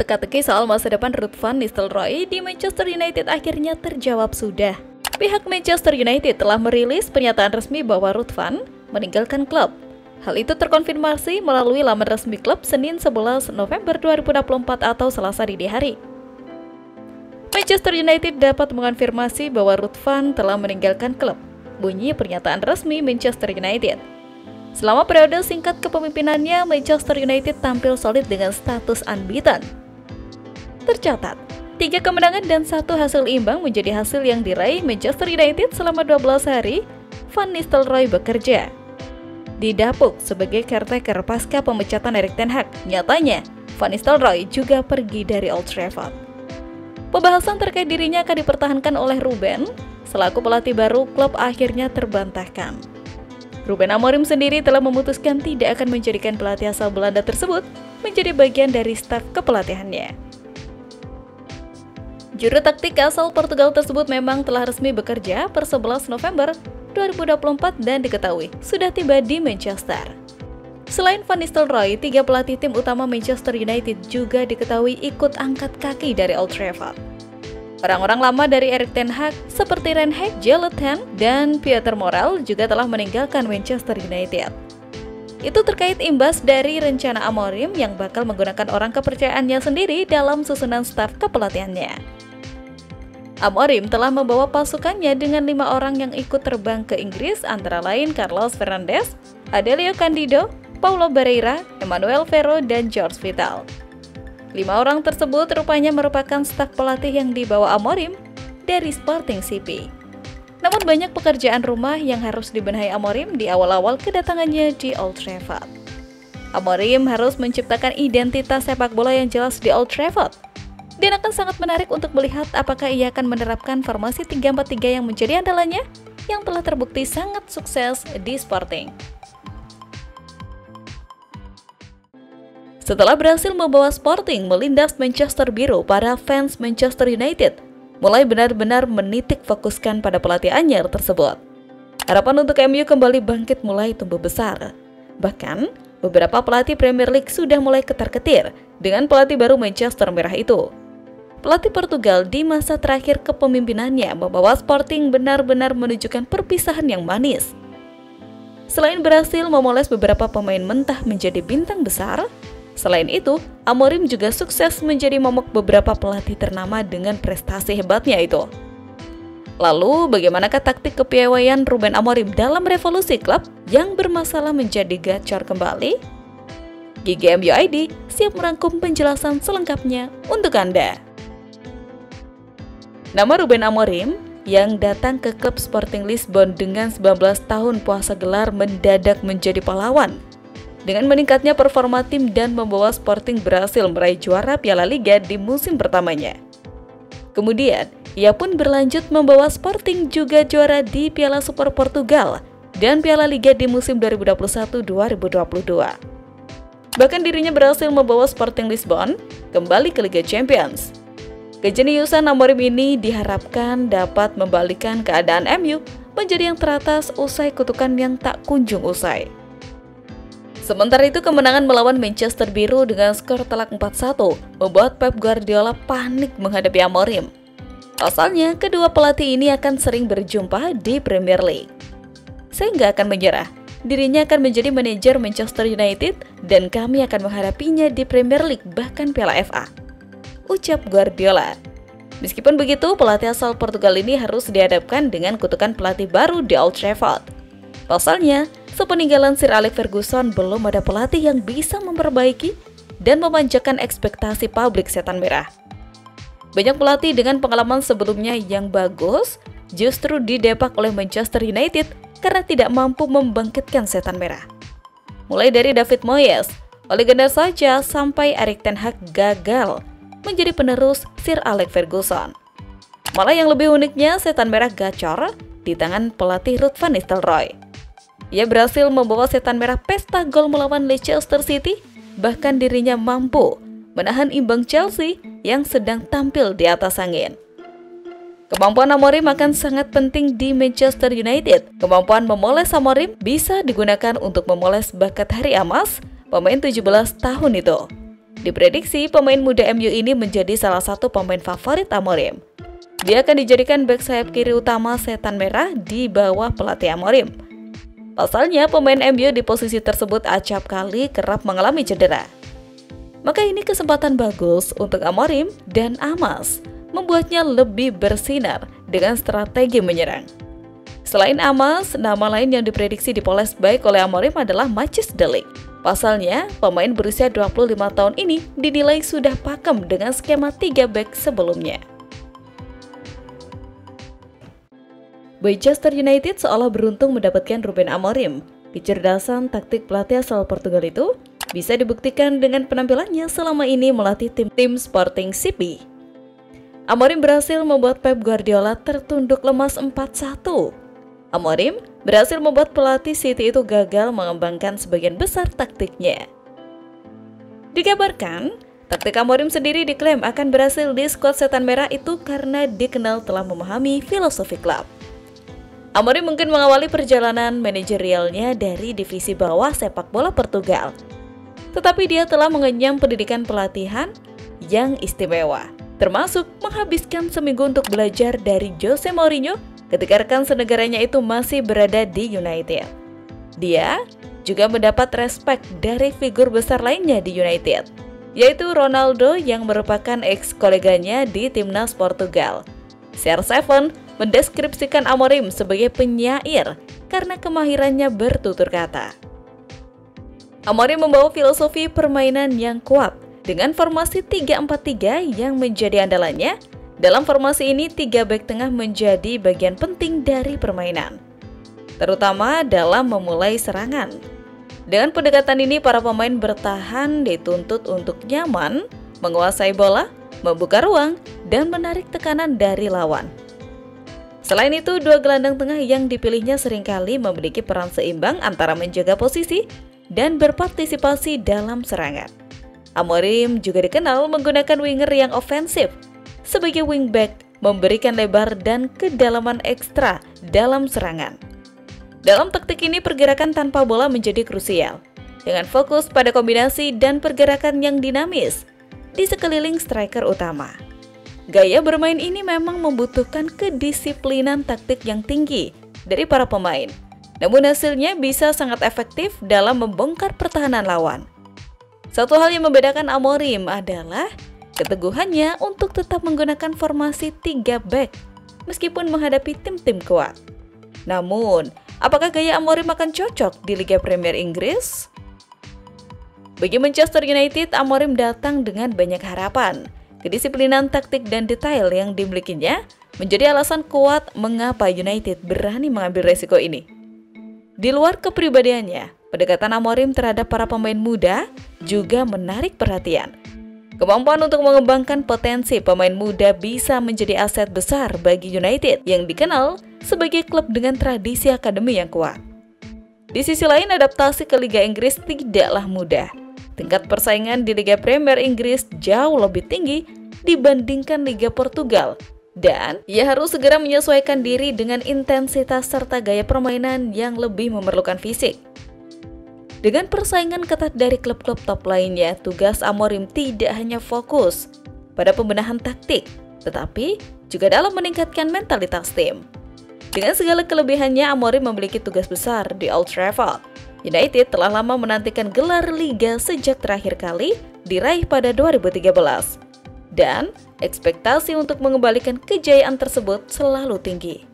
Teka-teki soal masa depan Ruud van Nistelrooy di Manchester United akhirnya terjawab sudah. Pihak Manchester United telah merilis pernyataan resmi bahwa Ruud van meninggalkan klub. Hal itu terkonfirmasi melalui laman resmi klub Senin 11 November 2024 atau Selasa dini hari. Manchester United dapat mengonfirmasi bahwa Ruud van telah meninggalkan klub, bunyi pernyataan resmi Manchester United. Selama periode singkat kepemimpinannya, Manchester United tampil solid dengan status unbeaten. Tercatat, 3 kemenangan dan 1 hasil imbang menjadi hasil yang diraih Manchester United selama 12 hari Van Nistelrooy bekerja. Didapuk sebagai caretaker pasca pemecatan Erik ten Hag, nyatanya Van Nistelrooy juga pergi dari Old Trafford. Pembahasan terkait dirinya akan dipertahankan oleh Ruben selaku pelatih baru klub akhirnya terbantahkan. Ruben Amorim sendiri telah memutuskan tidak akan menjadikan pelatih asal Belanda tersebut menjadi bagian dari staf kepelatihannya. Juru taktik asal Portugal tersebut memang telah resmi bekerja per 11 November 2024 dan diketahui sudah tiba di Manchester. Selain Van Nistelrooy, 3 pelatih tim utama Manchester United juga diketahui ikut angkat kaki dari Old Trafford. Orang-orang lama dari Erik ten Hag seperti Reinhard Jeleten dan Pieter Moral juga telah meninggalkan Manchester United. Itu terkait imbas dari rencana Amorim yang bakal menggunakan orang kepercayaannya sendiri dalam susunan staf kepelatihannya. Amorim telah membawa pasukannya dengan 5 orang yang ikut terbang ke Inggris, antara lain Carlos Fernandes, Adelio Candido, Paulo Barreira, Emmanuel Ferro, dan Jorge Vital. 5 orang tersebut rupanya merupakan staf pelatih yang dibawa Amorim dari Sporting CP. Namun banyak pekerjaan rumah yang harus dibenahi Amorim di awal-awal kedatangannya di Old Trafford. Amorim harus menciptakan identitas sepak bola yang jelas di Old Trafford. Dan akan sangat menarik untuk melihat apakah ia akan menerapkan formasi 3-4-3 yang menjadi andalannya yang telah terbukti sangat sukses di Sporting. Setelah berhasil membawa Sporting melindas Manchester biru, para fans Manchester United mulai benar-benar menitik fokuskan pada pelatih anyar tersebut. Harapan untuk MU kembali bangkit mulai tumbuh besar. Bahkan, beberapa pelatih Premier League sudah mulai ketar-ketir dengan pelatih baru Manchester Merah itu. Pelatih Portugal di masa terakhir kepemimpinannya membawa Sporting benar-benar menunjukkan perpisahan yang manis. Selain berhasil memoles beberapa pemain mentah menjadi bintang besar, selain itu, Amorim juga sukses menjadi momok beberapa pelatih ternama dengan prestasi hebatnya itu. Lalu, bagaimanakah taktik kepiawaian Ruben Amorim dalam revolusi klub yang bermasalah menjadi gacor kembali? GGMU ID siap merangkum penjelasan selengkapnya untuk Anda. Nama Ruben Amorim yang datang ke klub Sporting Lisbon dengan 19 tahun puasa gelar mendadak menjadi pahlawan. Dengan meningkatnya performa tim dan membawa Sporting berhasil meraih juara Piala Liga di musim pertamanya. Kemudian, ia pun berlanjut membawa Sporting juga juara di Piala Super Portugal dan Piala Liga di musim 2021-2022. Bahkan dirinya berhasil membawa Sporting Lisbon kembali ke Liga Champions. Kejeniusan Amorim ini diharapkan dapat membalikan keadaan MU menjadi yang teratas usai kutukan yang tak kunjung usai. Sementara itu, kemenangan melawan Manchester Biru dengan skor telak 4-1 membuat Pep Guardiola panik menghadapi Amorim. Pasalnya, kedua pelatih ini akan sering berjumpa di Premier League. Sehingga akan menyerah, dirinya akan menjadi manajer Manchester United dan kami akan menghadapinya di Premier League bahkan Piala FA, ucap Guardiola. Meskipun begitu, pelatih asal Portugal ini harus dihadapkan dengan kutukan pelatih baru di Old Trafford. Pasalnya, sepeninggalan Sir Alex Ferguson belum ada pelatih yang bisa memperbaiki dan memanjakan ekspektasi publik setan merah. Banyak pelatih dengan pengalaman sebelumnya yang bagus justru didepak oleh Manchester United karena tidak mampu membangkitkan setan merah. Mulai dari David Moyes, Ole Gunnar Solskjaer sampai Erik ten Hag gagal menjadi penerus Sir Alex Ferguson. Malah yang lebih uniknya, setan merah gacor di tangan pelatih Ruud van Nistelrooy. Ia berhasil membawa setan merah pesta gol melawan Leicester City, bahkan dirinya mampu menahan imbang Chelsea yang sedang tampil di atas angin. Kemampuan Amorim akan sangat penting di Manchester United. Kemampuan memoles Amorim bisa digunakan untuk memoles bakat Harry Amos, pemain 17 tahun itu. Diprediksi pemain muda MU ini menjadi salah satu pemain favorit Amorim. Dia akan dijadikan bek sayap kiri utama Setan Merah di bawah pelatih Amorim. Pasalnya pemain MU di posisi tersebut acap kali kerap mengalami cedera. Maka ini kesempatan bagus untuk Amorim dan Amas membuatnya lebih bersinar dengan strategi menyerang. Selain Amas, nama lain yang diprediksi dipoles baik oleh Amorim adalah Matthijs de Ligt. Pasalnya, pemain berusia 25 tahun ini dinilai sudah pakem dengan skema 3 back sebelumnya. Manchester United seolah beruntung mendapatkan Ruben Amorim. Kecerdasan taktik pelatih asal Portugal itu bisa dibuktikan dengan penampilannya selama ini melatih tim Sporting CP. Amorim berhasil membuat Pep Guardiola tertunduk lemas 4-1. Amorim berhasil membuat pelatih City itu gagal mengembangkan sebagian besar taktiknya. Dikabarkan, taktik Amorim sendiri diklaim akan berhasil di skuad Setan Merah itu karena dikenal telah memahami filosofi klub. Amorim mungkin mengawali perjalanan manajerialnya dari divisi bawah sepak bola Portugal. Tetapi dia telah mengenyam pendidikan pelatihan yang istimewa, termasuk menghabiskan seminggu untuk belajar dari Jose Mourinho ketika rekan senegaranya itu masih berada di United. Dia juga mendapat respek dari figur besar lainnya di United, yaitu Ronaldo yang merupakan ex-koleganya di timnas Portugal. CR7 mendeskripsikan Amorim sebagai penyair karena kemahirannya bertutur kata. Amorim membawa filosofi permainan yang kuat dengan formasi 3-4-3 yang menjadi andalannya. Dalam formasi ini, 3 bek tengah menjadi bagian penting dari permainan, terutama dalam memulai serangan. Dengan pendekatan ini, para pemain bertahan dituntut untuk nyaman, menguasai bola, membuka ruang, dan menarik tekanan dari lawan. Selain itu, 2 gelandang tengah yang dipilihnya seringkali memiliki peran seimbang antara menjaga posisi dan berpartisipasi dalam serangan. Amorim juga dikenal menggunakan winger yang ofensif. Sebagai wingback, memberikan lebar dan kedalaman ekstra dalam serangan. Dalam taktik ini, pergerakan tanpa bola menjadi krusial, dengan fokus pada kombinasi dan pergerakan yang dinamis di sekeliling striker utama. Gaya bermain ini memang membutuhkan kedisiplinan taktik yang tinggi dari para pemain, namun hasilnya bisa sangat efektif dalam membongkar pertahanan lawan. Satu hal yang membedakan Amorim adalah keteguhannya untuk tetap menggunakan formasi 3 back meskipun menghadapi tim-tim kuat. Namun, apakah gaya Amorim akan cocok di Liga Premier Inggris? Bagi Manchester United, Amorim datang dengan banyak harapan. Kedisiplinan taktik dan detail yang dimilikinya menjadi alasan kuat mengapa United berani mengambil resiko ini. Di luar kepribadiannya, pendekatan Amorim terhadap para pemain muda juga menarik perhatian. Kemampuan untuk mengembangkan potensi pemain muda bisa menjadi aset besar bagi United yang dikenal sebagai klub dengan tradisi akademi yang kuat. Di sisi lain, adaptasi ke Liga Inggris tidaklah mudah. Tingkat persaingan di Liga Premier Inggris jauh lebih tinggi dibandingkan Liga Portugal, dan ia harus segera menyesuaikan diri dengan intensitas serta gaya permainan yang lebih memerlukan fisik. Dengan persaingan ketat dari klub-klub top lainnya, tugas Amorim tidak hanya fokus pada pembenahan taktik, tetapi juga dalam meningkatkan mentalitas tim. Dengan segala kelebihannya, Amorim memiliki tugas besar di Old Trafford. United telah lama menantikan gelar Liga sejak terakhir kali diraih pada 2013. Dan ekspektasi untuk mengembalikan kejayaan tersebut selalu tinggi.